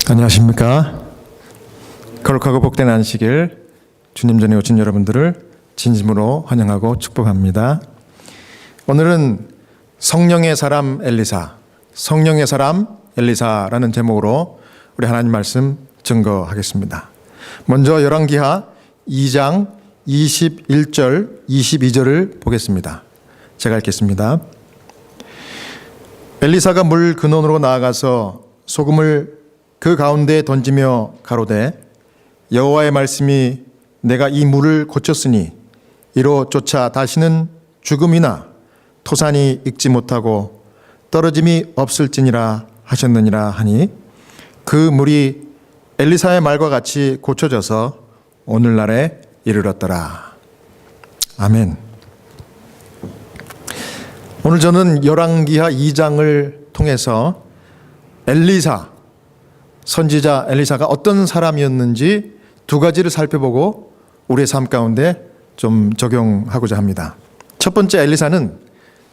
안녕하십니까. 거룩하고 복된 안식일 주님 전에 오신 여러분들을 진심으로 환영하고 축복합니다. 오늘은 성령의 사람 엘리사, 성령의 사람 엘리사라는 제목으로 우리 하나님 말씀 증거하겠습니다. 먼저 열왕기하 2장 21절 22절을 보겠습니다. 제가 읽겠습니다. 엘리사가 물 근원으로 나아가서 소금을 그 가운데에 던지며 가로되 여호와의 말씀이 내가 이 물을 고쳤으니 이로 쫓아 다시는 죽음이나 토산이 익지 못하고 떨어짐이 없을지니라 하셨느니라 하니 그 물이 엘리사의 말과 같이 고쳐져서 오늘날에 이르렀더라. 아멘. 오늘 저는 열왕기하 2장을 통해서 엘리사, 선지자 엘리사가 어떤 사람이었는지 두 가지를 살펴보고 우리의 삶 가운데 좀 적용하고자 합니다. 첫 번째, 엘리사는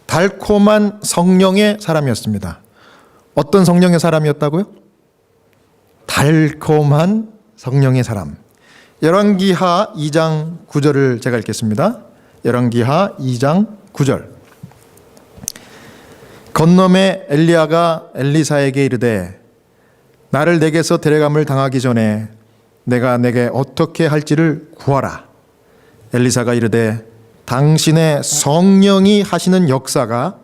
달콤한 성령의 사람이었습니다. 어떤 성령의 사람이었다고요? 달콤한 성령의 사람. 열왕기하 2장 9절을 제가 읽겠습니다. 열왕기하 2장 9절. 건너매 엘리야가 엘리사에게 이르되 나를 내게서 데려감을 당하기 전에 내가 내게 어떻게 할지를 구하라. 엘리사가 이르되 당신의 성령이 하시는 역사가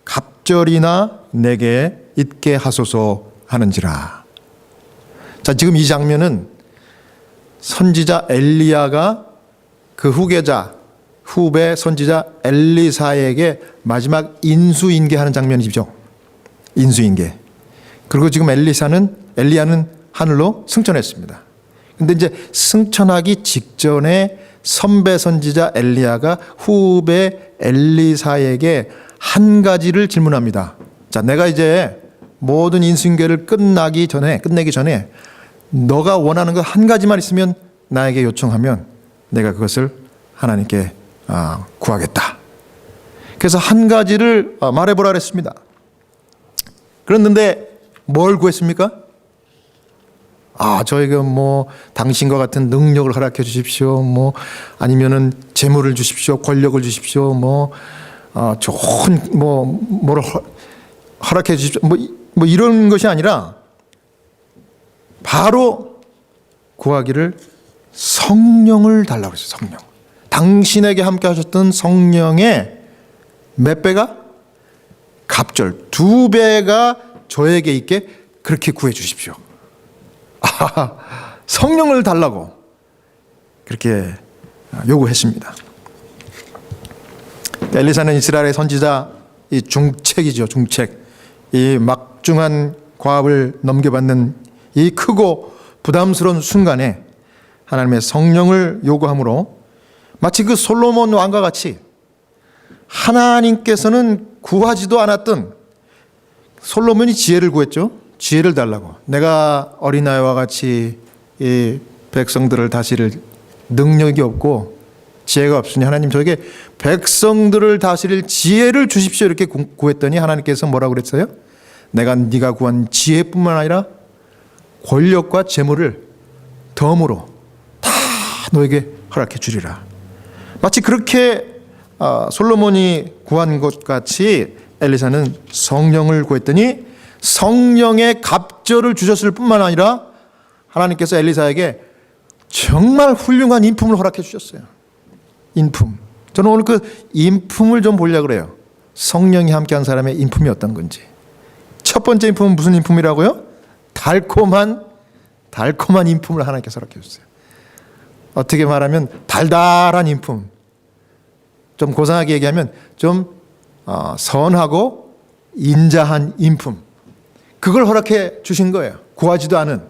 갑절이나 내게 있게 하소서 하는지라. 자, 지금 이 장면은 선지자 엘리야가 그 후배 선지자 엘리사에게 마지막 인수인계하는 장면이죠. 인수인계. 그리고 지금 엘리야는 하늘로 승천했습니다. 근데 이제 승천하기 직전에 선배 선지자 엘리야가 후배 엘리사에게 한 가지를 질문합니다. 자, 내가 이제 모든 인수인계를 끝내기 전에 너가 원하는 것 한 가지만 있으면 나에게 요청하면 내가 그것을 하나님께 구하겠다. 그래서 한 가지를 말해보라 그랬습니다. 그랬는데 뭘 구했습니까? 저에게 당신과 같은 능력을 허락해 주십시오. 아니면은 재물을 주십시오. 권력을 주십시오. 좋은 뭐를 허락해 주십시오. 이런 것이 아니라 바로 구하기를 성령을 달라고 했어요. 성령. 당신에게 함께 하셨던 성령의 몇 배가? 갑절 2배가 저에게 있게 그렇게 구해 주십시오. 성령을 달라고 그렇게 요구했습니다. 엘리사는 이스라엘의 선지자 이 중책이죠. 중책. 이 막중한 과업을 넘겨받는 이 크고 부담스러운 순간에 하나님의 성령을 요구함으로 마치 그 솔로몬 왕과 같이 하나님께서는 구하지도 않았던 솔로몬이 지혜를 구했죠. 지혜를 달라고. 내가 어린아이와 같이 이 백성들을 다스릴 능력이 없고 지혜가 없으니 하나님 저에게 백성들을 다스릴 지혜를 주십시오 이렇게 구했더니 하나님께서 뭐라고 그랬어요? 내가 네가 구한 지혜뿐만 아니라 권력과 재물을 덤으로 다 너에게 허락해 주리라. 마치 그렇게 솔로몬이 구한 것 같이 엘리사는 성령을 구했더니 성령의 갑절을 주셨을 뿐만 아니라 하나님께서 엘리사에게 정말 훌륭한 인품을 허락해 주셨어요. 인품. 저는 오늘 그 인품을 좀 보려고 그래요. 성령이 함께한 사람의 인품이 어떤 건지. 첫 번째 인품은 무슨 인품이라고요? 달콤한 인품을 하나님께서 허락해 주셨어요. 어떻게 말하면 달달한 인품. 좀 고상하게 얘기하면 좀 선하고 인자한 인품. 그걸 허락해 주신 거예요. 구하지도 않은.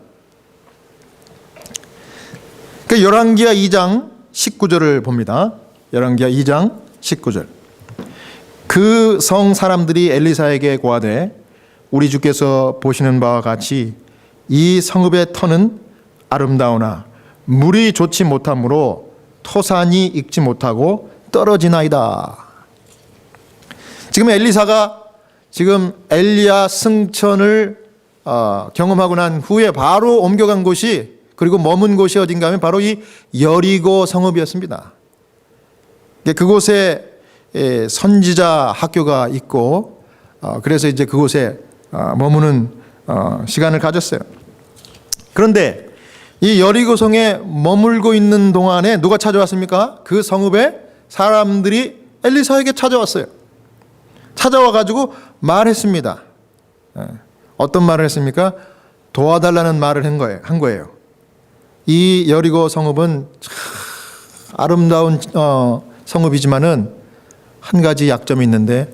그 열왕기하 2장 19절을 봅니다. 열왕기하 2장 19절. 그 성 사람들이 엘리사에게 고하되 우리 주께서 보시는 바와 같이 이 성읍의 터는 아름다우나 물이 좋지 못하므로 토산이 익지 못하고 떨어지나이다. 지금 엘리사가 지금 엘리야 승천을 경험하고 난 후에 바로 옮겨간 곳이, 그리고 머문 곳이 어딘가 하면 바로 이 여리고 성읍이었습니다. 그곳에 선지자 학교가 있고, 그래서 이제 그곳에 머무는 시간을 가졌어요. 그런데 이 여리고성에 머물고 있는 동안에 누가 찾아왔습니까? 그 성읍에 사람들이 엘리사에게 찾아왔어요. 찾아와 가지고 말했습니다. 어떤 말을 했습니까? 도와달라는 말을 한 거예요. 이 여리고 성읍은 참 아름다운 성읍이지만은 한 가지 약점이 있는데,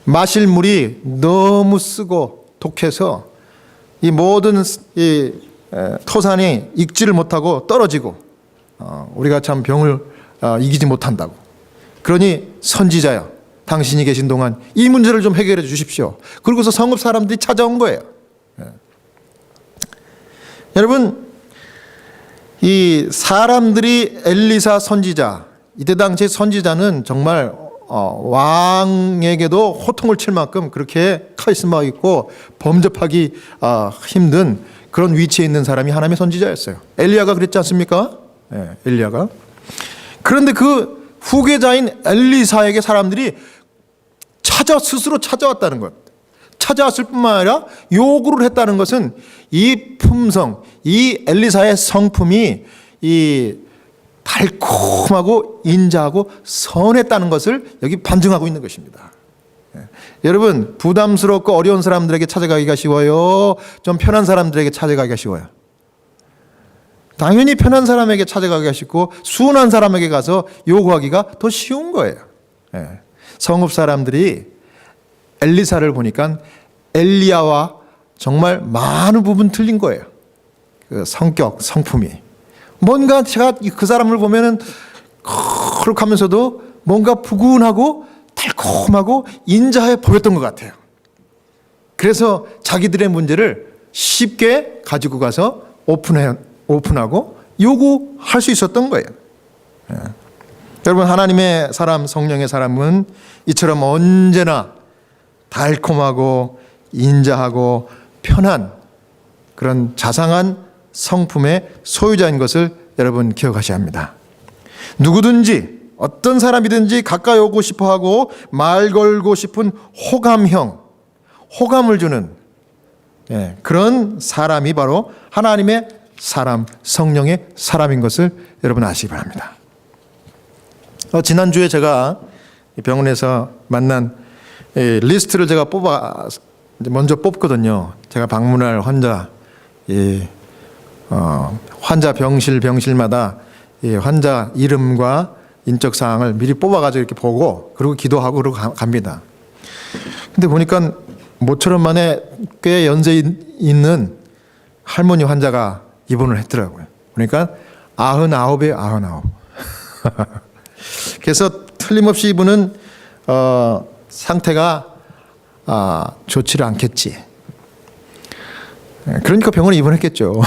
마실 물이 너무 쓰고 독해서 이 모든 이 토산이 익지를 못하고 떨어지고 우리가 참 병을 이기지 못한다고. 그러니 선지자여, 당신이 계신 동안 이 문제를 좀 해결해 주십시오. 그러고서 성읍 사람들이 찾아온 거예요. 여러분, 이 사람들이 엘리사 선지자, 이때 당시 선지자는 정말 왕에게도 호통을 칠 만큼 그렇게 카리스마 있고 범접하기 힘든 그런 위치에 있는 사람이 하나님의 선지자였어요. 엘리야가 그랬지 않습니까? 엘리야가. 그런데 그 후계자인 엘리사에게 사람들이 스스로 찾아왔다는 것. 찾아왔을 뿐만 아니라 요구를 했다는 것은 이 품성, 이 엘리사의 성품이 이 달콤하고 인자하고 선했다는 것을 여기 반증하고 있는 것입니다. 여러분, 부담스럽고 어려운 사람들에게 찾아가기가 쉬워요? 좀 편한 사람들에게 찾아가기가 쉬워요? 당연히 편한 사람에게 찾아가기가 쉽고 순한 사람에게 가서 요구하기가 더 쉬운 거예요. 성읍 사람들이 엘리사를 보니까 엘리야와 정말 많은 부분 틀린 거예요. 그 성격, 성품이. 뭔가 제가 그 사람을 보면은 거룩하면서도 뭔가 부근하고 달콤하고 인자해 보였던 것 같아요. 그래서 자기들의 문제를 쉽게 가지고 가서 오픈하고 요구할 수 있었던 거예요. 여러분, 하나님의 사람, 성령의 사람은 이처럼 언제나 달콤하고 인자하고 편한 그런 자상한 성품의 소유자인 것을 여러분 기억하셔야 합니다. 누구든지 어떤 사람이든지 가까이 오고 싶어하고 말 걸고 싶은 호감을 주는 그런 사람이 바로 하나님의 사람, 성령의 사람인 것을 여러분 아시기 바랍니다. 지난주에 제가 병원에서 만난 리스트를 제가 먼저 뽑거든요. 제가 방문할 환자, 환자 병실마다 환자 이름과 인적 사항을 미리 뽑아가지고 이렇게 보고, 그리고 기도하고 그러고 갑니다. 근데 보니까 모처럼 만에 꽤 연세 있는 할머니 환자가 입원을 했더라고요. 그러니까 99에 99. 그래서 틀림없이 이분은 상태가 좋지를 않겠지. 그러니까 병원에 입원했겠죠.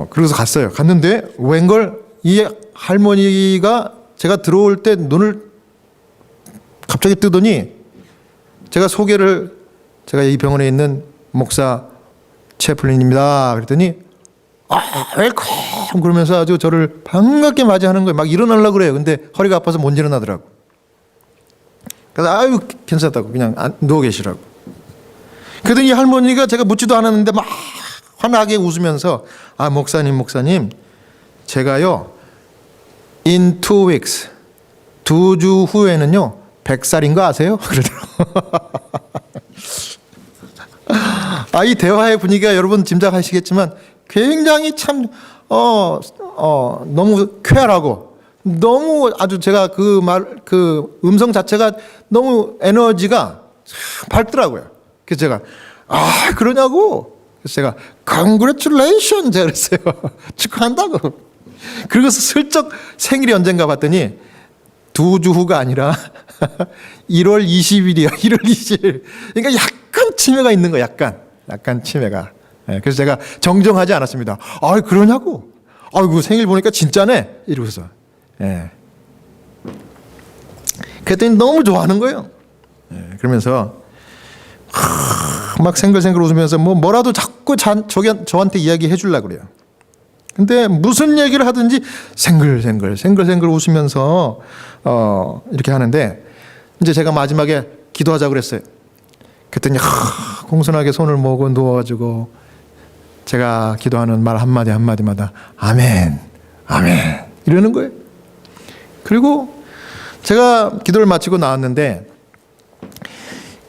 그래서 갔어요. 갔는데 웬걸 이 할머니가 제가 들어올 때 눈을 갑자기 뜨더니 제가 이 병원에 있는 목사 채플린입니다. 그랬더니 웰컴 그러면서 아주 저를 반갑게 맞이하는 거예요. 막 일어나려고 그래요. 근데 허리가 아파서 못 일어나더라고. 그래서 아유 괜찮다고 그냥 누워 계시라고. 그러더니 할머니가 제가 묻지도 않았는데 막 환하게 웃으면서 목사님 제가요 in 2 weeks 2주 후에는요 100살인 거 아세요? 그러더라고. 이 대화의 분위기가 여러분 짐작하시겠지만 굉장히 참 너무 쾌활하고 너무 아주 제가 그 음성 자체가 너무 에너지가 밝더라고요. 그래서 제가 그러냐고. 그래서 제가 congratulations 제가 그랬어요. 축하한다고. 그러고서 슬쩍 생일이 언젠가 봤더니 2주 후가 아니라 1월 20일이야. 1월 20일. 그러니까 약간 치매가 있는 거야. 약간 치매가. 그래서 제가 정정하지 않았습니다. 그러냐고. 아이고 생일 보니까 진짜네. 이러고서. 그랬더니 너무 좋아하는 거예요. 그러면서 막 생글생글 웃으면서 뭐라도 자꾸 저한테 이야기해 주려고 그래요. 근데 무슨 얘기를 하든지 생글생글 웃으면서 이렇게 하는데 이제 제가 마지막에 기도하자고 그랬어요. 그랬더니 공손하게 손을 모으고 누워가지고 제가 기도하는 말 한마디마다 아멘, 아멘 이러는 거예요. 그리고 제가 기도를 마치고 나왔는데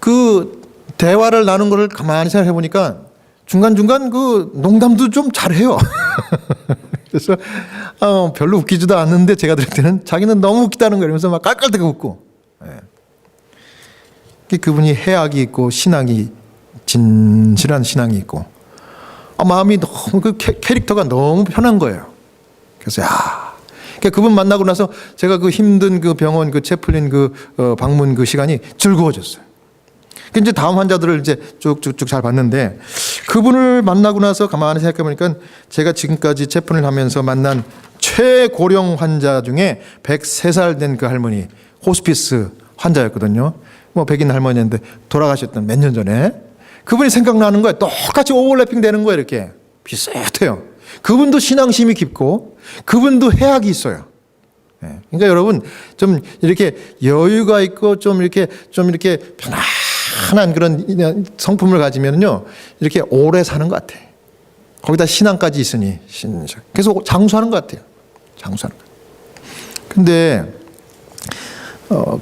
그 대화를 나눈 거를 가만히 생각해 보니까 중간중간 그 농담도 좀 잘해요. 그래서 별로 웃기지도 않는데 제가 들을 때는 자기는 너무 웃기다는 거 이러면서 막 깔깔대고 웃고. 그분이 해악이 있고 신앙이 진실한 신앙이 있고 마음이 너무 그 캐릭터가 너무 편한 거예요. 그래서 그러니까 그분 만나고 나서 제가 그 힘든 그 병원 그 채플린 그 방문 그 시간이 즐거워졌어요. 이제 다음 환자들을 이제 쭉쭉쭉 잘 봤는데 그분을 만나고 나서 가만히 생각해 보니까 제가 지금까지 채플린 하면서 만난 최고령 환자 중에 103살 된 그 할머니 호스피스 환자였거든요. 백인 할머니인데 돌아가셨던 몇 년 전에 그분이 생각나는 거예요. 똑같이 오버래핑 되는 거예요. 이렇게 비슷해요. 그분도 신앙심이 깊고 그분도 해악이 있어요. 그러니까 여러분 좀 이렇게 여유가 있고 좀 이렇게 편안한 그런 성품을 가지면요 이렇게 오래 사는 것 같아. 거기다 신앙까지 있으니 그래서 장수하는 것 같아요. 장수하는 것. 근데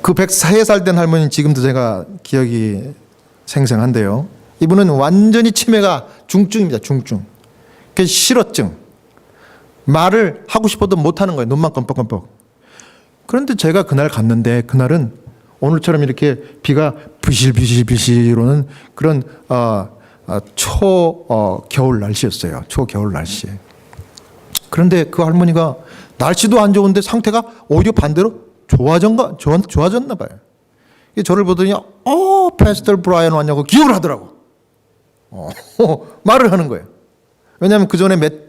그 103살 된 할머니는 지금도 제가 기억이 생생한데요. 이분은 완전히 치매가 중증입니다. 중증. 그 실어증. 말을 하고 싶어도 못하는 거예요. 눈만 껌뻑껌뻑. 그런데 제가 그날 갔는데 그날은 오늘처럼 이렇게 비가 비실비실 오는 그런 초겨울 날씨였어요. 초겨울 날씨. 그런데 그 할머니가 날씨도 안 좋은데 상태가 오히려 반대로 좋아졌나 봐요. 저를 보더니 패스터 브라이언 왔냐고 기억을 하더라고. 말을 하는 거예요. 왜냐하면 그 전에 몇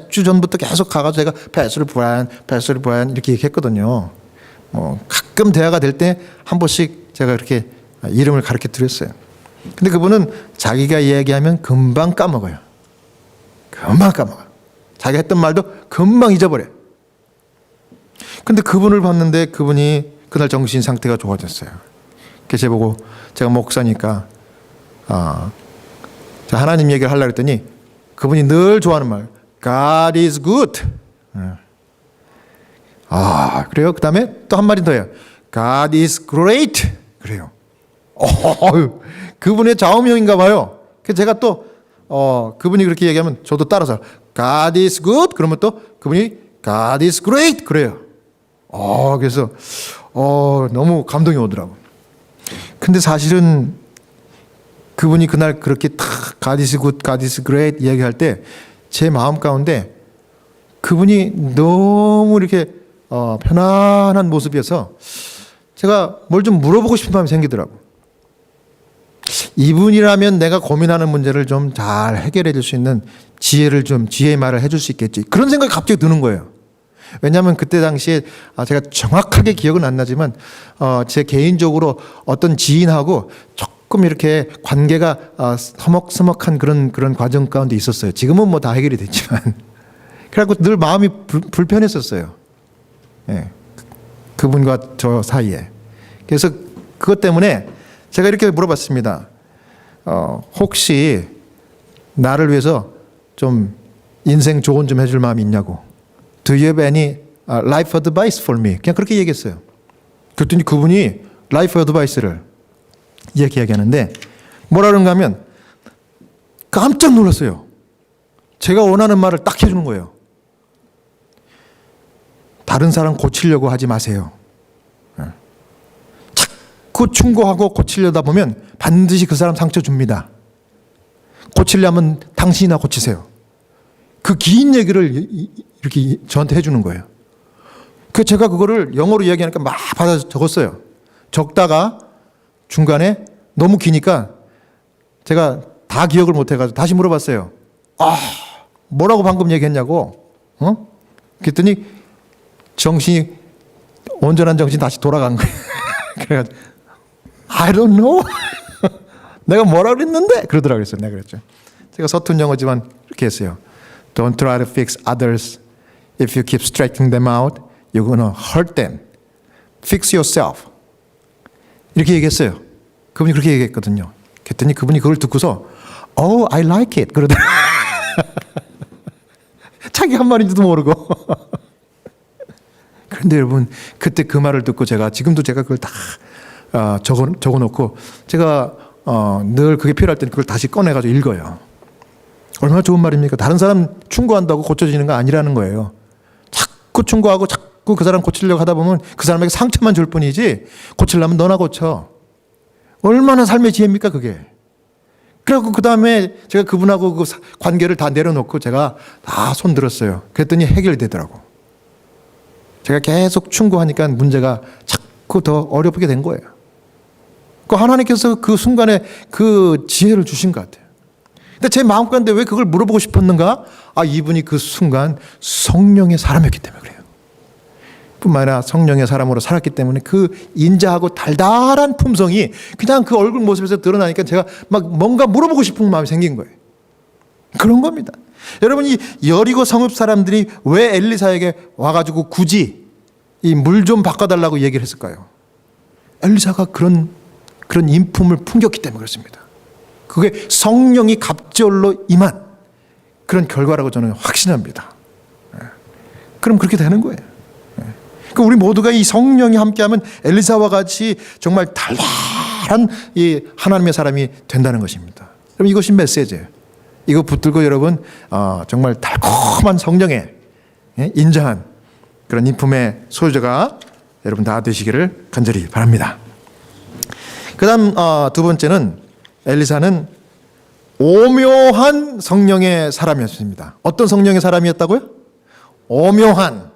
주 전부터 계속 가가지고 제가 패스터 브라이언 이렇게 얘기했거든요. 가끔 대화가 될 때 한 번씩 제가 이렇게 이름을 가르쳐 드렸어요. 근데 그분은 자기가 이야기하면 금방 까먹어요. 금방 까먹어요. 자기가 했던 말도 금방 잊어버려요. 근데 그분을 봤는데 그분이 그날 정신 상태가 좋아졌어요. 그래서 제보고 제가 목사니까 하나님 얘기를 하려고 했더니 그분이 늘 좋아하는 말 God is good. 그래요? 그 다음에 또 한 마디 더 해요. God is great. 그래요. 그분의 좌우명인가 봐요. 그래서 제가 또 그분이 그렇게 얘기하면 저도 따라서 God is good. 그러면 또 그분이 God is great. 그래요. 그래서 너무 감동이 오더라고. 근데 사실은 그분이 그날 그렇게 탁 God is good, God is great 이야기할 때 제 마음 가운데 그분이 너무 이렇게 편안한 모습이어서 제가 뭘 좀 물어보고 싶은 마음이 생기더라고. 이분이라면 내가 고민하는 문제를 좀 잘 해결해 줄 수 있는 지혜의 말을 해줄 수 있겠지. 그런 생각이 갑자기 드는 거예요. 왜냐하면 그때 당시에 제가 정확하게 기억은 안 나지만 제 개인적으로 어떤 지인하고 조금 이렇게 관계가 서먹서먹한 그런 과정 가운데 있었어요. 지금은 뭐 다 해결이 됐지만 그래갖고 늘 마음이 불편했었어요. 그분과 저 사이에. 그래서 그것 때문에 제가 이렇게 물어봤습니다. 혹시 나를 위해서 좀 인생 조언 좀 해줄 마음이 있냐고. Do you have any life advice for me? 그냥 그렇게 얘기했어요. 그랬더니 그분이 life advice를 얘기하는데 뭐라 그런가 하면 깜짝 놀랐어요. 제가 원하는 말을 딱 해주는 거예요. 다른 사람 고치려고 하지 마세요. 자꾸 충고하고 고치려다 보면 반드시 그 사람 상처 줍니다. 고치려면 당신이나 고치세요. 그 긴 얘기를 이렇게 저한테 해주는 거예요. 그 제가 그거를 영어로 이야기하니까 막 받아 적었어요. 적다가 중간에 너무 기니까 제가 다 기억을 못 해가지고 다시 물어봤어요. 뭐라고 방금 얘기했냐고. 그랬더니 온전한 정신 다시 돌아간 거예요. 그래가지고 I don't know. 내가 뭐라 그랬는데? 그러더라고요. 내가 그랬죠. 제가 서툰 영어지만 이렇게 했어요. Don't try to fix others. If you keep stretching them out, you're gonna hurt them. Fix yourself. 이렇게 얘기했어요. 그분이 그렇게 얘기했거든요. 그랬더니 그분이 그걸 듣고서 Oh, I like it. 그러더라고요. 자기 한 말인지도 모르고. 그런데 여러분, 그때 그 말을 듣고 지금도 제가 그걸 다 적어놓고 제가 늘 그게 필요할 때는 그걸 다시 꺼내가지고 읽어요. 얼마나 좋은 말입니까? 다른 사람 충고한다고 고쳐지는 거 아니라는 거예요. 자꾸 충고하고 자꾸 그 사람 고치려고 하다 보면 그 사람에게 상처만 줄 뿐이지 고치려면 너나 고쳐. 얼마나 삶의 지혜입니까 그게. 그래갖고 그 다음에 제가 그분하고 그 관계를 다 내려놓고 제가 다 손들었어요. 그랬더니 해결되더라고. 제가 계속 충고하니까 문제가 자꾸 더 어렵게 된 거예요. 그 하나님께서 그 순간에 그 지혜를 주신 것 같아요. 근데 제 마음 가운데 왜 그걸 물어보고 싶었는가? 이분이 그 순간 성령의 사람이었기 때문에 그래요. 뿐만 아니라 성령의 사람으로 살았기 때문에 그 인자하고 달달한 품성이 그냥 그 얼굴 모습에서 드러나니까 제가 막 뭔가 물어보고 싶은 마음이 생긴 거예요. 그런 겁니다. 여러분, 이 여리고 성읍 사람들이 왜 엘리사에게 와가지고 굳이 이 물 좀 바꿔달라고 얘기를 했을까요? 엘리사가 그런 인품을 풍겼기 때문에 그렇습니다. 그게 성령이 갑절로 임한 그런 결과라고 저는 확신합니다. 그럼 그렇게 되는 거예요. 우리 모두가 이 성령이 함께하면 엘리사와 같이 정말 달달한 이 하나님의 사람이 된다는 것입니다. 그럼 이것이 메시지예요. 이거 붙들고 여러분 정말 달콤한 성령의 인자한 그런 인품의 소유자가 여러분 다 되시기를 간절히 바랍니다. 그 다음 두 번째는 엘리사는 오묘한 성령의 사람이었습니다. 어떤 성령의 사람이었다고요? 오묘한.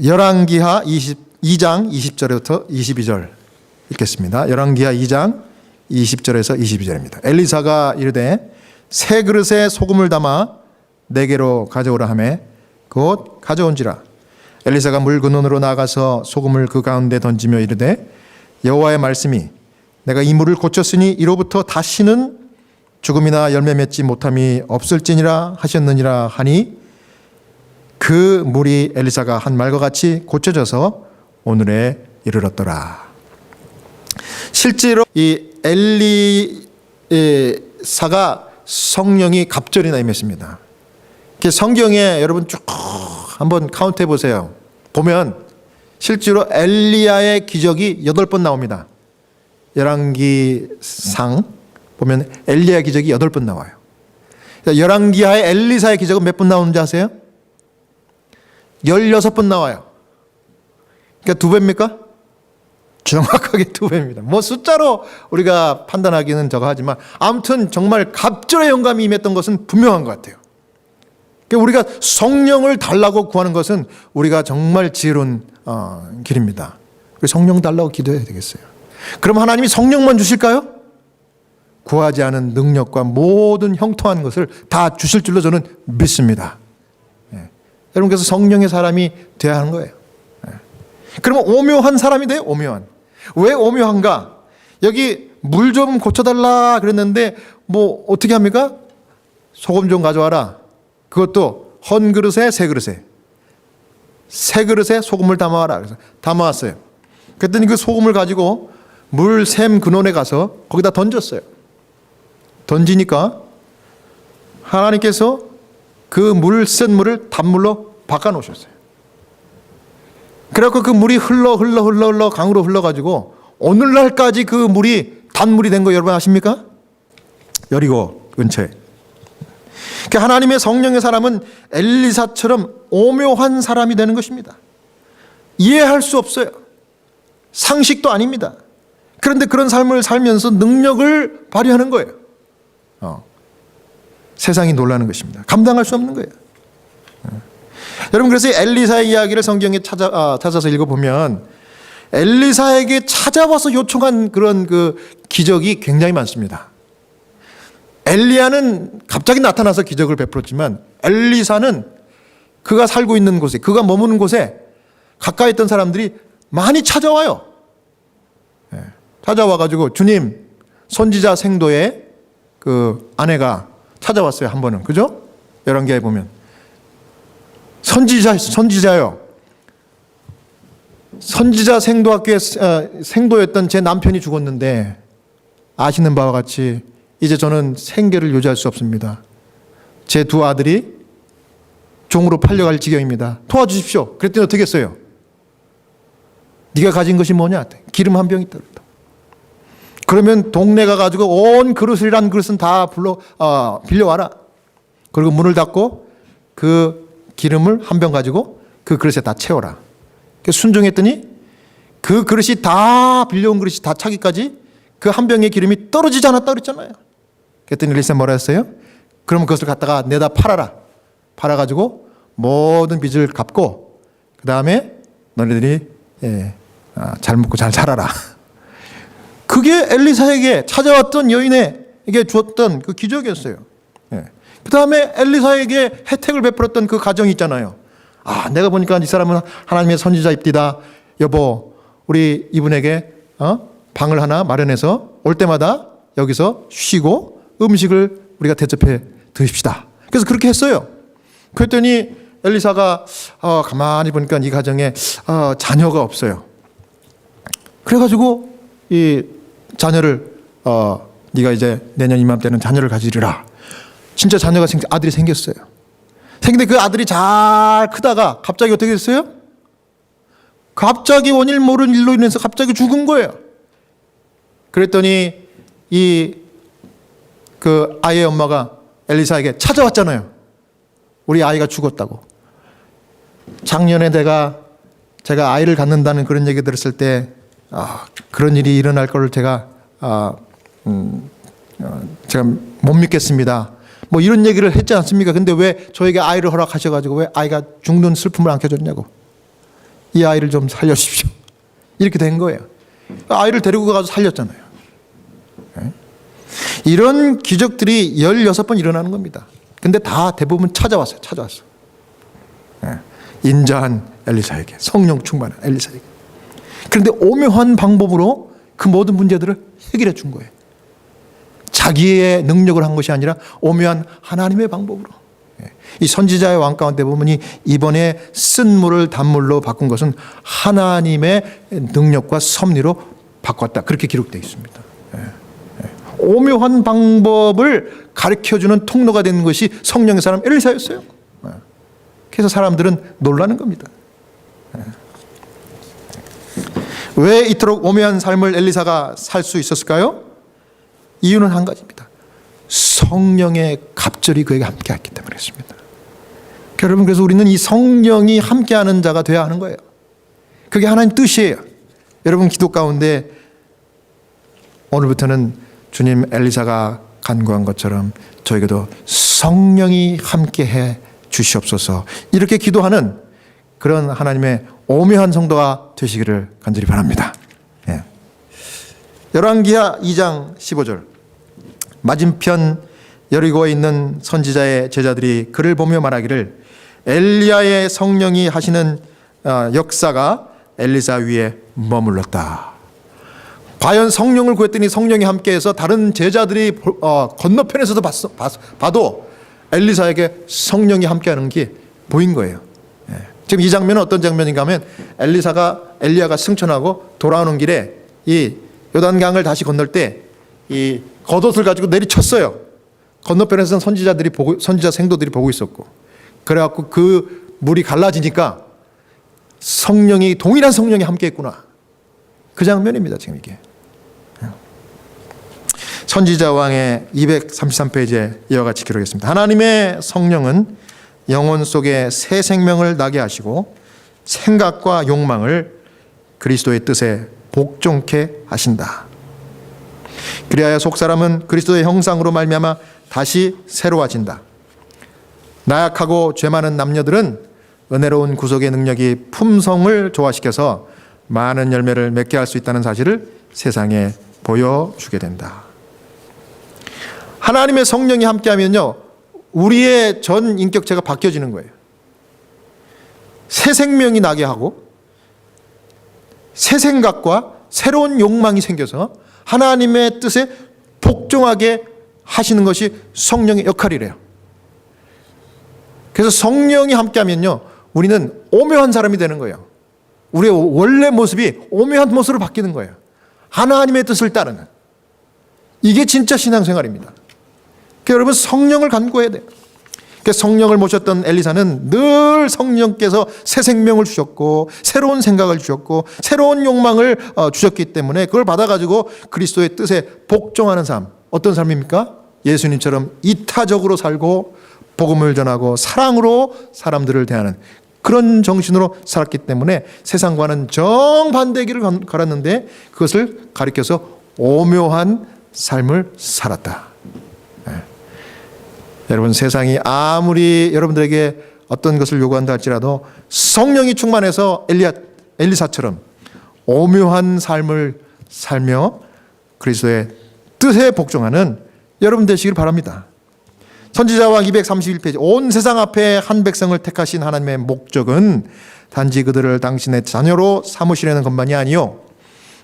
열왕기하 2장 20절부터 22절 읽겠습니다. 열왕기하 2장 20절에서 22절입니다. 엘리사가 이르되 새 그릇에 소금을 담아 내게로 가져오라 하매 곧 가져온지라. 엘리사가 물 근원으로 나가서 소금을 그 가운데 던지며 이르되 여호와의 말씀이 내가 이 물을 고쳤으니 이로부터 다시는 죽음이나 열매 맺지 못함이 없을지니라 하셨느니라 하니 그 물이 엘리사가 한 말과 같이 고쳐져서 오늘에 이르렀더라. 실제로 이 엘리사가 성령이 갑절이나 임했습니다. 성경에 여러분 쭉 한번 카운트해 보세요. 보면 실제로 엘리야의 기적이 8번 나옵니다. 열왕기상 보면 엘리야 기적이 8번 나와요. 열왕기하의 엘리사의 기적은 몇 번 나오는지 아세요? 16번 나와요. 그러니까 2배입니까? 정확하게 2배입니다. 뭐 숫자로 우리가 판단하기는 저거 하지만 아무튼 정말 갑절의 영감이 임했던 것은 분명한 것 같아요. 그러니까 우리가 성령을 달라고 구하는 것은 우리가 정말 지혜로운 길입니다. 성령 달라고 기도해야 되겠어요. 그럼 하나님이 성령만 주실까요? 구하지 않은 능력과 모든 형통한 것을 다 주실 줄로 저는 믿습니다. 여러분께서 성령의 사람이 되어야 하는 거예요. 그러면 오묘한 사람이 돼요. 오묘한. 왜 오묘한가? 여기 물 좀 고쳐달라 그랬는데 뭐 어떻게 합니까? 소금 좀 가져와라. 그것도 헌 그릇에 새 그릇에. 새 그릇에 소금을 담아와라. 그래서 담아왔어요. 그랬더니 그 소금을 가지고 물 샘 근원에 가서 거기다 던졌어요. 던지니까 하나님께서 그 물 쓴 물을 단물로 바꿔 놓으셨어요. 그래갖고 그 물이 흘러 강으로 흘러가지고 오늘날까지 그 물이 단물이 된 거 여러분 아십니까? 여리고 근처에. 그러니까 하나님의 성령의 사람은 엘리사처럼 오묘한 사람이 되는 것입니다. 이해할 수 없어요. 상식도 아닙니다. 그런데 그런 삶을 살면서 능력을 발휘하는 거예요. 세상이 놀라는 것입니다. 감당할 수 없는 거예요. 여러분 그래서 엘리사의 이야기를 성경에 찾아서 읽어보면 엘리사에게 찾아와서 요청한 그런 그 기적이 굉장히 많습니다. 엘리야는 갑자기 나타나서 기적을 베풀었지만 엘리사는 그가 살고 있는 곳에, 그가 머무는 곳에 가까이 있던 사람들이 많이 찾아와요. 찾아와가지고 주님, 선지자 생도의 그 아내가 찾아왔어요. 한 번은. 그죠? 열왕기하에 보면 선지자요. 선지자 생도학교의 생도였던 제 남편이 죽었는데 아시는 바와 같이 이제 저는 생계를 유지할 수 없습니다. 제 두 아들이 종으로 팔려갈 지경입니다. 도와주십시오. 그랬더니 어떻게 했어요? 네가 가진 것이 뭐냐? 기름 한 병 있다. 그러면 동네가 가지고 온 그릇이란 그릇은 다 빌려와라. 그리고 문을 닫고 그 기름을 한 병 가지고 그 그릇에 다 채워라. 순종했더니 그 그릇이 다 빌려온 그릇이 다 차기까지 그 한 병의 기름이 떨어지지 않았다 그랬잖아요. 그랬더니 엘리사 뭐라 했어요? 그러면 그것을 갖다가 내다 팔아라. 팔아가지고 모든 빚을 갚고 그 다음에 너네들이 잘 먹고 잘 살아라. 그게 엘리사에게 찾아왔던 여인에게 주었던 그 기적이었어요. 그 다음에 엘리사에게 혜택을 베풀었던 그 가정이 있잖아요. 내가 보니까 이 사람은 하나님의 선지자입니다. 여보, 우리 이분에게 방을 하나 마련해서 올 때마다 여기서 쉬고 음식을 우리가 대접해 드십시다. 그래서 그렇게 했어요. 그랬더니 엘리사가 가만히 보니까 이 가정에 자녀가 없어요. 그래가지고 이 자녀를 네가 이제 내년 이맘때는 자녀를 가지리라. 진짜 자녀가 아들이 생겼어요. 생긴데 그 아들이 잘 크다가 갑자기 어떻게 됐어요? 갑자기 원인 모르는 일로 인해서 갑자기 죽은 거예요. 그랬더니 그 아이의 엄마가 엘리사에게 찾아왔잖아요. 우리 아이가 죽었다고. 작년에 제가 아이를 갖는다는 그런 얘기 들었을 때 그런 일이 일어날 거를 제가 못 믿겠습니다. 뭐 이런 얘기를 했지 않습니까? 근데 왜 저에게 아이를 허락하셔가지고 왜 아이가 죽는 슬픔을 안겨줬냐고. 이 아이를 좀 살려주십시오. 이렇게 된 거예요. 아이를 데리고 가서 살렸잖아요. 이런 기적들이 16번 일어나는 겁니다. 근데 다 대부분 찾아왔어요. 인자한 엘리사에게, 성령 충만한 엘리사에게. 그런데 오묘한 방법으로 그 모든 문제들을 해결해 준 거예요. 자기의 능력을 한 것이 아니라 오묘한 하나님의 방법으로. 이 선지자의 왕 가운데 보면 이번에 쓴 물을 단물로 바꾼 것은 하나님의 능력과 섭리로 바꿨다. 그렇게 기록되어 있습니다. 오묘한 방법을 가르쳐주는 통로가 된 것이 성령의 사람 엘리사였어요. 그래서 사람들은 놀라는 겁니다. 왜 이토록 오묘한 삶을 엘리사가 살 수 있었을까요? 이유는 한 가지입니다. 성령의 갑절이 그에게 함께했기 때문에 그렇습니다. 여러분, 그래서 우리는 이 성령이 함께하는 자가 되어야 하는 거예요. 그게 하나님 뜻이에요. 여러분, 기도 가운데 오늘부터는 주님, 엘리사가 간구한 것처럼 저에게도 성령이 함께해 주시옵소서, 이렇게 기도하는 그런 하나님의 오묘한 성도가 되시기를 간절히 바랍니다. 열왕기하 2장 15절, 맞은편 여리고에 있는 선지자의 제자들이 그를 보며 말하기를 엘리야의 성령이 하시는 역사가 엘리사 위에 머물렀다. 과연 성령을 구했더니 성령이 함께해서 다른 제자들이 건너편에서도 봐도 엘리사에게 성령이 함께하는 게 보인 거예요. 지금 이 장면은 어떤 장면인가 하면 엘리야가 승천하고 돌아오는 길에 이 요단강을 다시 건널 때 이 겉옷을 가지고 내리쳤어요. 건너편에서는 선지자 생도들이 보고 있었고, 그래갖고 그 물이 갈라지니까 동일한 성령이 함께했구나. 그 장면입니다. 지금 이게 선지자 왕의 233페이지에 이와 같이 기록했습니다. 하나님의 성령은 영혼 속에 새 생명을 나게 하시고 생각과 욕망을 그리스도의 뜻에 복종케 하신다. 그리하여 속사람은 그리스도의 형상으로 말미암아 다시 새로워진다. 나약하고 죄 많은 남녀들은 은혜로운 구속의 능력이 품성을 조화시켜서 많은 열매를 맺게 할 수 있다는 사실을 세상에 보여주게 된다. 하나님의 성령이 함께하면요, 우리의 전 인격체가 바뀌어지는 거예요. 새 생명이 나게 하고 새 생각과 새로운 욕망이 생겨서 하나님의 뜻에 복종하게 하시는 것이 성령의 역할이래요. 그래서 성령이 함께하면요, 우리는 오묘한 사람이 되는 거예요. 우리의 원래 모습이 오묘한 모습으로 바뀌는 거예요. 하나님의 뜻을 따르는. 이게 진짜 신앙생활입니다. 그러니까 여러분, 성령을 간구해야 돼요. 그러니까 성령을 모셨던 엘리사는 늘 성령께서 새 생명을 주셨고 새로운 생각을 주셨고 새로운 욕망을 주셨기 때문에 그걸 받아가지고 그리스도의 뜻에 복종하는 삶. 어떤 삶입니까? 예수님처럼 이타적으로 살고 복음을 전하고 사랑으로 사람들을 대하는 그런 정신으로 살았기 때문에 세상과는 정반대의 길을 걸었는데 그것을 가리켜서 오묘한 삶을 살았다. 여러분, 세상이 아무리 여러분들에게 어떤 것을 요구한다 할지라도 성령이 충만해서 엘리사처럼 오묘한 삶을 살며 그리스도의 뜻에 복종하는 여러분 되시길 바랍니다. 선지자왕 231페이지. 온 세상 앞에 한 백성을 택하신 하나님의 목적은 단지 그들을 당신의 자녀로 삼으시려는 것만이 아니요,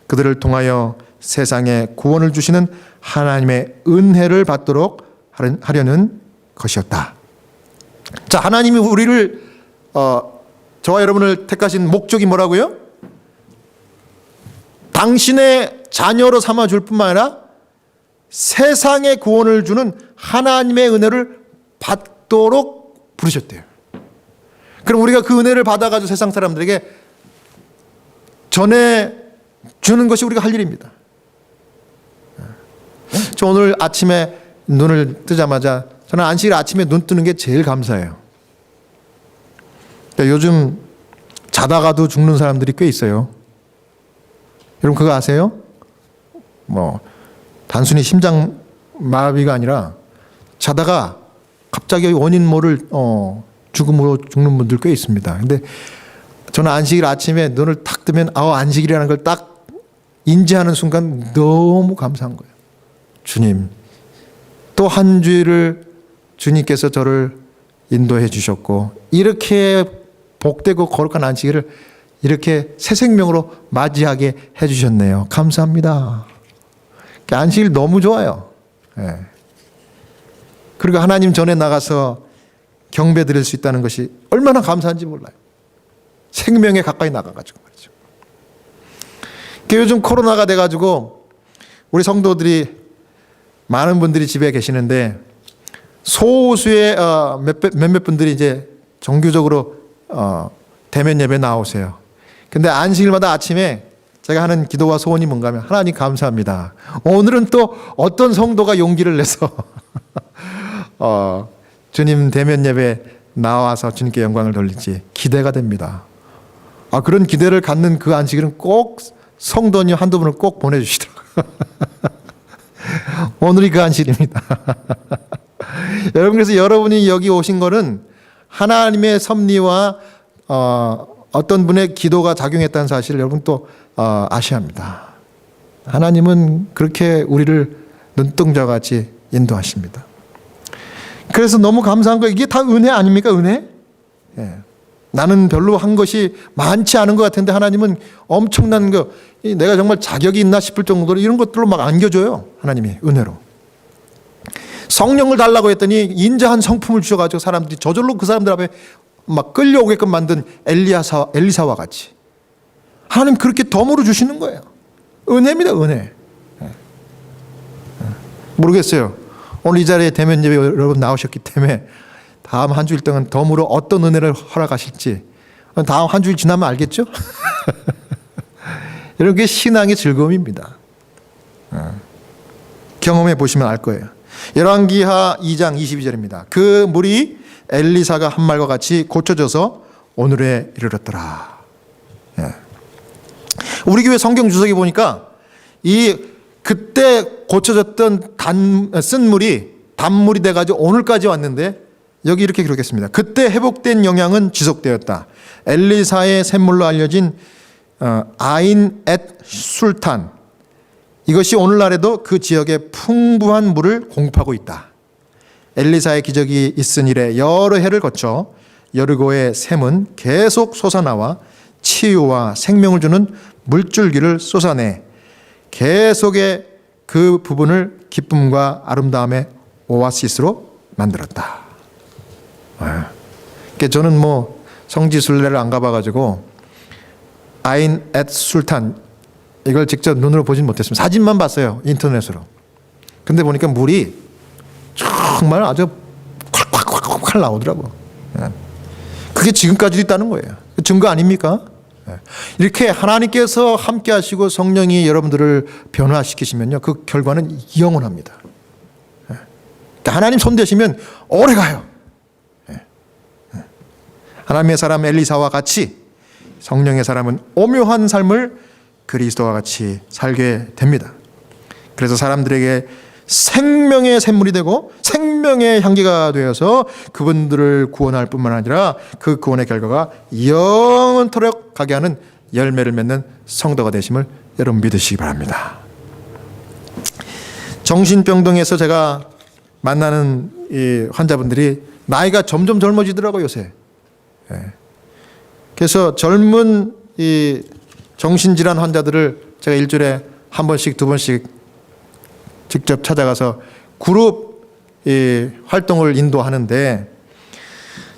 그들을 통하여 세상에 구원을 주시는 하나님의 은혜를 받도록 하려는 것이었다. 자, 하나님이 우리를 저와 여러분을 택하신 목적이 뭐라고요? 당신의 자녀로 삼아줄 뿐만 아니라 세상에 구원을 주는 하나님의 은혜를 받도록 부르셨대요. 그럼 우리가 그 은혜를 받아가지고 세상 사람들에게 전해주는 것이 우리가 할 일입니다. 저 오늘 아침에 눈을 뜨자마자 저는 안식일 아침에 눈 뜨는 게 제일 감사해요. 그러니까 요즘 자다가도 죽는 사람들이 꽤 있어요. 여러분 그거 아세요? 단순히 심장 마비가 아니라 자다가 갑자기 원인 모를 죽음으로 죽는 분들 꽤 있습니다. 근데 저는 안식일 아침에 눈을 탁 뜨면 안식일이라는 걸 딱 인지하는 순간 너무 감사한 거예요. 주님, 또 한 주일을 주님께서 저를 인도해 주셨고 이렇게 복되고 거룩한 안식일을 이렇게 새 생명으로 맞이하게 해 주셨네요. 감사합니다. 안식일 너무 좋아요. 예. 그리고 하나님 전에 나가서 경배 드릴 수 있다는 것이 얼마나 감사한지 몰라요. 생명에 가까이 나가가지고 말이죠. 요즘 코로나가 돼가지고 우리 성도들이 많은 분들이 집에 계시는데 소수의 몇몇 분들이 이제 정규적으로 대면 예배 나오세요. 근데 안식일마다 아침에 제가 하는 기도와 소원이 뭔가 하면 하나님 감사합니다. 오늘은 또 어떤 성도가 용기를 내서 주님 대면 예배 나와서 주님께 영광을 돌릴지 기대가 됩니다. 그런 기대를 갖는 그 안식일은 꼭 성도님 한두 분을 꼭 보내주시더라고요. 오늘이 그 안식일입니다. 여러분, 그래서 여러분이 여기 오신 거는 하나님의 섭리와 어떤 분의 기도가 작용했다는 사실을 여러분 또 아셔야 합니다. 하나님은 그렇게 우리를 눈동자같이 인도하십니다. 그래서 너무 감사한 거, 이게 다 은혜 아닙니까? 은혜? 예. 나는 별로 한 것이 많지 않은 것 같은데 하나님은 엄청난 거, 내가 정말 자격이 있나 싶을 정도로 이런 것들로 막 안겨줘요. 하나님이 은혜로. 성령을 달라고 했더니 인자한 성품을 주셔가지고 사람들이 저절로 그 사람들 앞에 막 끌려오게끔 만든 엘리사와 같이 하나님 그렇게 덤으로 주시는 거예요. 은혜입니다. 은혜. 모르겠어요. 오늘 이 자리에 대면 예배 여러분 나오셨기 때문에 다음 한 주일 동안 덤으로 어떤 은혜를 허락하실지 다음 한 주일 지나면 알겠죠? 이런 게 신앙의 즐거움입니다. 경험해 보시면 알 거예요. 열왕기하 2장 22절입니다. 그 물이 엘리사가 한 말과 같이 고쳐져서 오늘에 이르렀더라. 예. 우리 교회 성경 주석에 보니까 그때 고쳐졌던 쓴 물이 단물이 돼가지고 오늘까지 왔는데 여기 이렇게 기록했습니다. 그때 회복된 영향은 지속되었다. 엘리사의 샘물로 알려진 아인 앳 술탄, 이것이 오늘날에도 그 지역에 풍부한 물을 공급하고 있다. 엘리사의 기적이 있은 이래 여러 해를 거쳐 여리고의 샘은 계속 솟아나와 치유와 생명을 주는 물줄기를 쏟아내 계속의 그 부분을 기쁨과 아름다움의 오아시스로 만들었다. 그러니까 저는 뭐 성지순례를 안 가봐가지고 아인 앳 술탄 이걸 직접 눈으로 보진 못했습니다. 사진만 봤어요, 인터넷으로. 근데 보니까 물이 정말 아주 콸콸콸콸 나오더라고. 그게 지금까지도 있다는 거예요. 증거 아닙니까? 이렇게 하나님께서 함께 하시고 성령이 여러분들을 변화시키시면요, 그 결과는 영원합니다. 하나님 손 대시면 오래 가요. 하나님의 사람 엘리사와 같이 성령의 사람은 오묘한 삶을 그리스도와 같이 살게 됩니다. 그래서 사람들에게 생명의 샘물이 되고 생명의 향기가 되어서 그분들을 구원할 뿐만 아니라 그 구원의 결과가 영원토록 가게 하는 열매를 맺는 성도가 되심을 여러분 믿으시기 바랍니다. 정신병동에서 제가 만나는 이 환자분들이 나이가 점점 젊어지더라고요, 요새. 그래서 젊은 이 정신질환 환자들을 제가 일주일에 한 번씩 두 번씩 직접 찾아가서 그룹 활동을 인도하는데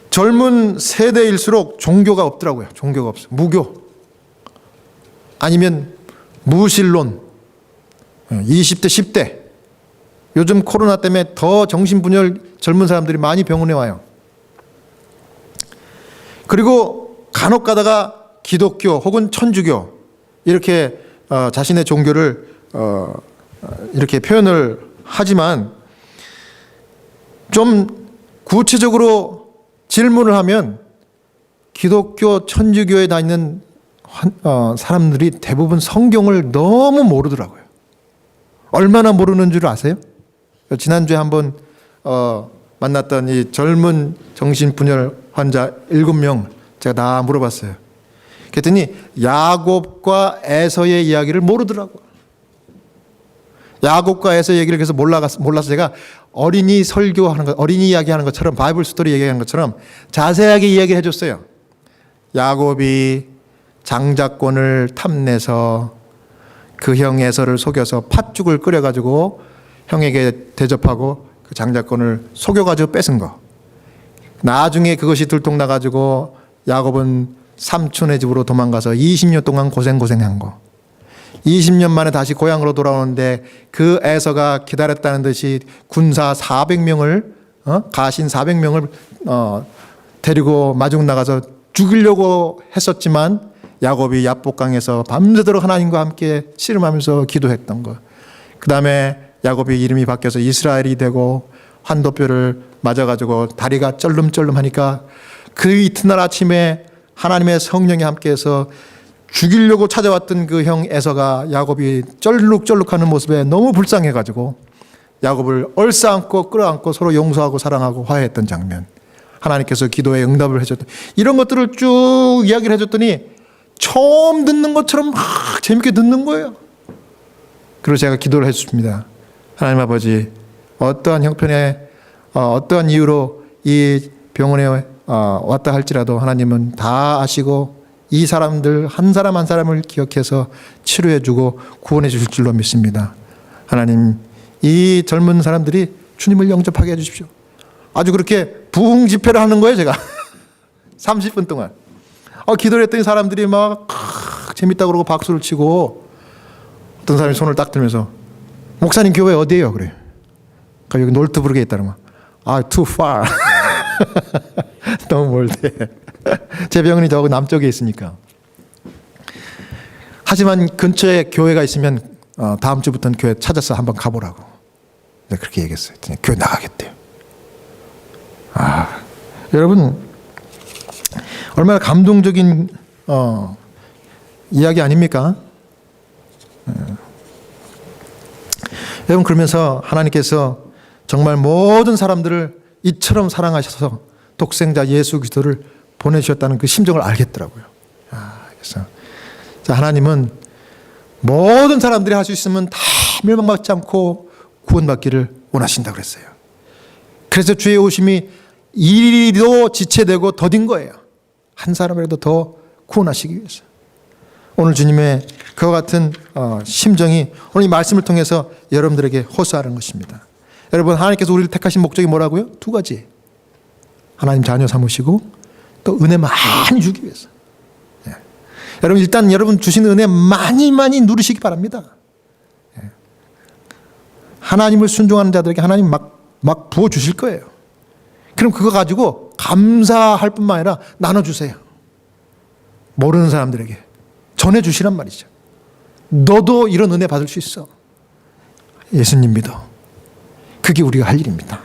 젊은 세대일수록 종교가 없더라고요. 종교가 없어요. 무교 아니면 무신론. 20대 10대 요즘 코로나 때문에 더 정신분열 젊은 사람들이 많이 병원에 와요. 그리고 간혹 가다가 기독교 혹은 천주교 이렇게 자신의 종교를 이렇게 표현을 하지만 좀 구체적으로 질문을 하면 기독교 천주교에 다니는 사람들이 대부분 성경을 너무 모르더라고요. 얼마나 모르는 줄 아세요? 지난주에 한번 만났던 이 젊은 정신분열 환자 7명 제가 다 물어봤어요. 그랬더니 야곱과 에서의 이야기를 모르더라고요. 야곱과 에서 얘기를 그래서 몰라서 제가 어린이 설교하는 것, 어린이 이야기하는 것처럼 바이블 스토리 얘기하는 것처럼 자세하게 이야기를 해줬어요. 야곱이 장자권을 탐내서 그 형 에서를 속여서 팥죽을 끓여가지고 형에게 대접하고 그 장자권을 속여가지고 뺏은 거. 나중에 그것이 들통나가지고 야곱은 삼촌의 집으로 도망가서 20년 동안 고생한 거. 20년 만에 다시 고향으로 돌아오는데 그 에서가 기다렸다는 듯이 군사 400명을 가신 400명을 데리고 마중 나가서 죽이려고 했었지만 야곱이 야복강에서 밤새도록 하나님과 함께 씨름하면서 기도했던 거. 그 다음에 야곱이 이름이 바뀌어서 이스라엘이 되고 환도뼈를 맞아가지고 다리가 쩔름쩔름하니까 그 이튿날 아침에 하나님의 성령이 함께해서 죽이려고 찾아왔던 그 형 에서가 야곱이 쩔룩쩔룩하는 모습에 너무 불쌍해가지고 야곱을 얼싸안고 끌어안고 서로 용서하고 사랑하고 화해했던 장면. 하나님께서 기도에 응답을 해줬던 이런 것들을 쭉 이야기를 해줬더니 처음 듣는 것처럼 막 재밌게 듣는 거예요. 그래서 제가 기도를 해줬습니다. 하나님 아버지, 어떠한 형편에 어떠한 이유로 이 병원에 왔다 할지라도 하나님은 다 아시고 이 사람들 한 사람 한 사람을 기억해서 치료해주고 구원해 주실 줄로 믿습니다. 하나님, 이 젊은 사람들이 주님을 영접하게 해주십시오. 아주 그렇게 부흥 집회를 하는 거예요, 제가. 30분 동안. 기도를 했더니 사람들이 막 재밌다고 그러고 박수를 치고 어떤 사람이 손을 딱 들면서 목사님 교회 어디예요? 그래요. 여기 놀트부르크에 있다는 거. too far. 너무 멀대. 제 병원이 저 남쪽에 있으니까. 하지만 근처에 교회가 있으면 다음 주부터는 교회 찾아서 한번 가보라고. 네, 그렇게 얘기했어요. 교회 나가겠대요. 여러분 얼마나 감동적인 이야기 아닙니까? 여러분 그러면서 하나님께서 정말 모든 사람들을 이처럼 사랑하셔서 독생자 예수 그리스도를 보내주셨다는 그 심정을 알겠더라고요. 그래서 하나님은 모든 사람들이 할 수 있으면 다 멸망받지 않고 구원받기를 원하신다고 그랬어요. 그래서 주의 오심이 이리도 지체되고 더딘 거예요. 한 사람이라도 더 구원하시기 위해서. 오늘 주님의 그와 같은 심정이 오늘 이 말씀을 통해서 여러분들에게 호소하는 것입니다. 여러분, 하나님께서 우리를 택하신 목적이 뭐라고요? 두 가지. 하나님 자녀 삼으시고 또 은혜 많이 주기 위해서. 예. 여러분, 일단 여러분 주신 은혜 많이 누리시기 바랍니다. 예. 하나님을 순종하는 자들에게 하나님 막 부어주실 거예요. 그럼 그거 가지고 감사할 뿐만 아니라 나눠주세요. 모르는 사람들에게 전해주시란 말이죠. 너도 이런 은혜 받을 수 있어. 예수님 믿어. 그게 우리가 할 일입니다.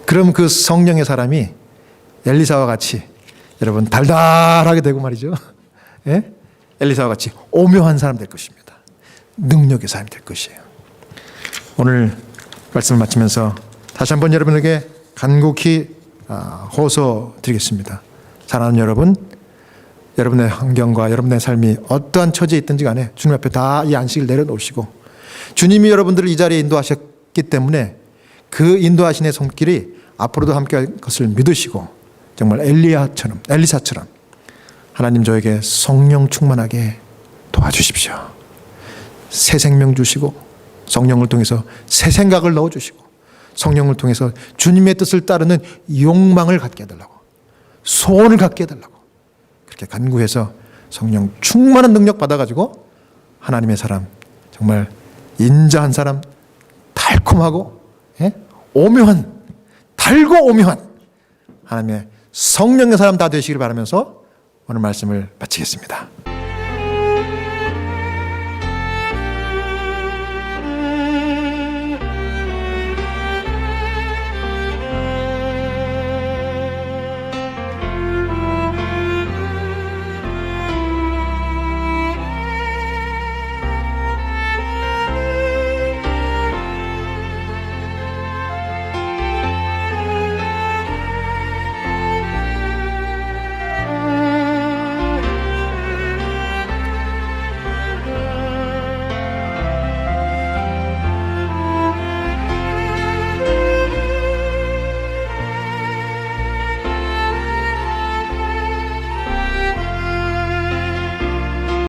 그럼 그 성령의 사람이 엘리사와 같이 여러분 달달하게 되고 말이죠. 예? 엘리사와 같이 오묘한 사람 될 것입니다. 능력의 사람이 될 것이에요. 오늘 말씀을 마치면서 다시 한번 여러분에게 간곡히 호소드리겠습니다. 사랑하는 여러분, 여러분의 환경과 여러분의 삶이 어떠한 처지에 있든지 간에 주님 앞에 다 이 안식을 내려놓으시고 주님이 여러분들을 이 자리에 인도하셨기 때문에 그 인도하신의 손길이 앞으로도 함께 할 것을 믿으시고 정말 엘리사처럼 하나님 저에게 성령 충만하게 도와주십시오. 새 생명 주시고 성령을 통해서 새 생각을 넣어주시고 성령을 통해서 주님의 뜻을 따르는 욕망을 갖게 해달라고, 소원을 갖게 해달라고 그렇게 간구해서 성령 충만한 능력 받아가지고 하나님의 사람, 정말 인자한 사람, 달콤하고 오묘한, 달고 오묘한 하나님의 성령의 사람 다 되시기를 바라면서 오늘 말씀을 마치겠습니다.